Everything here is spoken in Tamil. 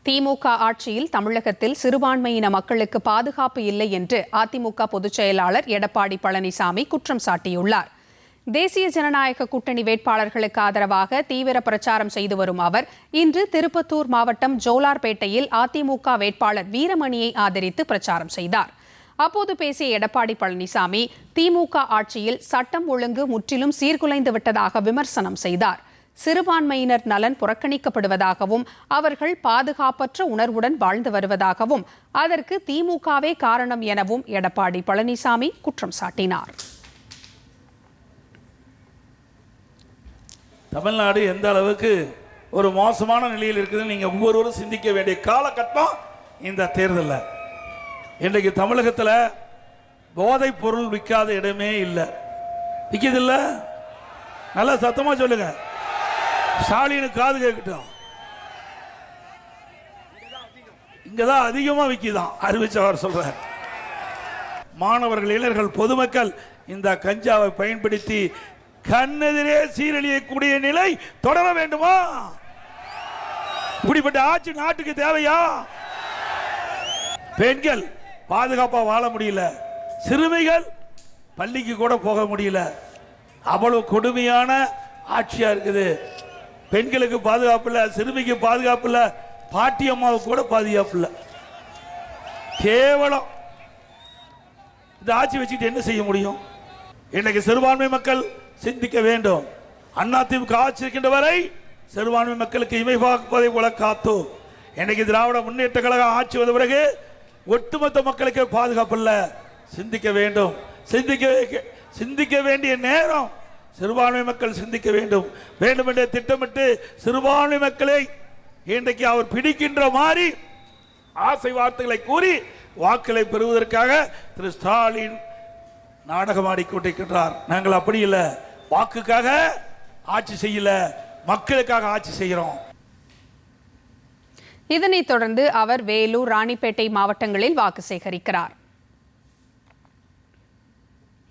திமுக ஆட்சியில் தமிழகத்தில் சிறுபான்மையின மக்களுக்கு பாதுகாப்பு இல்லை என்று அதிமுக பொதுச் செயலாளர் எடப்பாடி பழனிசாமி குற்றம் சாட்டியுள்ளார். தேசிய ஜனநாயக கூட்டணி வேட்பாளர்களுக்கு ஆதரவாக தீவிர பிரச்சாரம் செய்து வரும் அவர் இன்று திருப்பத்தூர் மாவட்டம் ஜோலார்பேட்டையில் அதிமுக வேட்பாளர் வீரமணியை ஆதரித்து பிரச்சாரம் செய்தார். அப்போது பேசிய எடப்பாடி பழனிசாமி திமுக ஆட்சியில் சட்டம் ஒழுங்கு முற்றிலும் சீர்குலைந்து விட்டதாக விமர்சனம் செய்தார். சிறுபான்மையினர் நலன் புறக்கணிக்கப்படுவதாகவும் அவர்கள் பாதுகாப்பற்ற உணர்வுடன் வாழ்ந்து வருவதாகவும் அதற்கு திமுகவே காரணம் எனவும் எடப்பாடி பழனிசாமி குற்றம் சாட்டினார். தமிழ்நாடு எந்த அளவுக்கு ஒரு மோசமான நிலையில் இருக்குது நீங்க ஒவ்வொருவரும் சிந்திக்க வேண்டிய காலகட்டம் இந்த தேர்தல். இன்றைக்கு தமிழகத்தில் போதைப் பொருள் விற்காத இடமே இல்லை. விற்கிது இல்ல? நல்லா சத்தமா சொல்லுங்க. ஸ்டாலினு காது கேட்கட்டும். இங்கதான் அதிகமா விற்கிதான் அறிவிச்சவர் சொல்ற. மாணவர்கள், இளைஞர்கள், பொதுமக்கள் இந்த கஞ்சாவை பயன்படுத்தி கண்ணெதிரே சீரழியக்கூடிய நிலை தொடர வேண்டுமா? இப்படிப்பட்ட ஆட்சி நாட்டுக்கு தேவையா? பெண்கள் பாதுகாப்பா வாழ முடியல, சிறுமிகள் பள்ளிக்கு கூட போக முடியல. அவ்வளவு கொடுமையான ஆட்சியா இருக்குது. பெண்களுக்கு பாதுகாப்பு இல்ல, சிறுமிக்கு பாதுகாப்பு இல்ல, பாட்டி அம்மாவுக்கு கூட பாதுகாப்பு இல்ல. கேவலம். இந்த ஆட்சி வச்சுட்டு என்ன செய்ய முடியும்? இன்னைக்கு சிறுபான்மை மக்கள் சிந்திக்க வேண்டும். அதிமுக ஆட்சி இருக்கின்ற வரை சிறுபான்மை மக்களுக்கு இமை பார்ப்பதை போல காத்தோம். இன்னைக்கு திராவிட முன்னேற்ற கழகம் ஆட்சி வந்த பிறகு ஒட்டுமொத்த மக்களுக்கு பாதுகாப்பு இல்ல. சிந்திக்க வேண்டும். சிந்திக்க வேண்டிய நேரம். சிறுபான்மை மக்கள் சிந்திக்க வேண்டும். வேண்டுமென்றே திட்டமிட்டு சிறுபான்மை மக்களை இன்றைக்கு அவர் பிடிக்கின்ற மாதிரி ஆசை வார்த்தைகளை கூறி வாக்களை பெறுவதற்காக திரு ஸ்டாலின் நாடகம் ஆடிக்கொண்டிருக்கின்றார். நாங்கள் அப்படி இல்ல. வாக்குக்காக ஆட்சி செய்யல, மக்களுக்காக ஆட்சி செய்கிறோம். இதனைத் தொடர்ந்து அவர் வேலூர், ராணிப்பேட்டை மாவட்டங்களில் வாக்கு சேகரிக்கிறார்.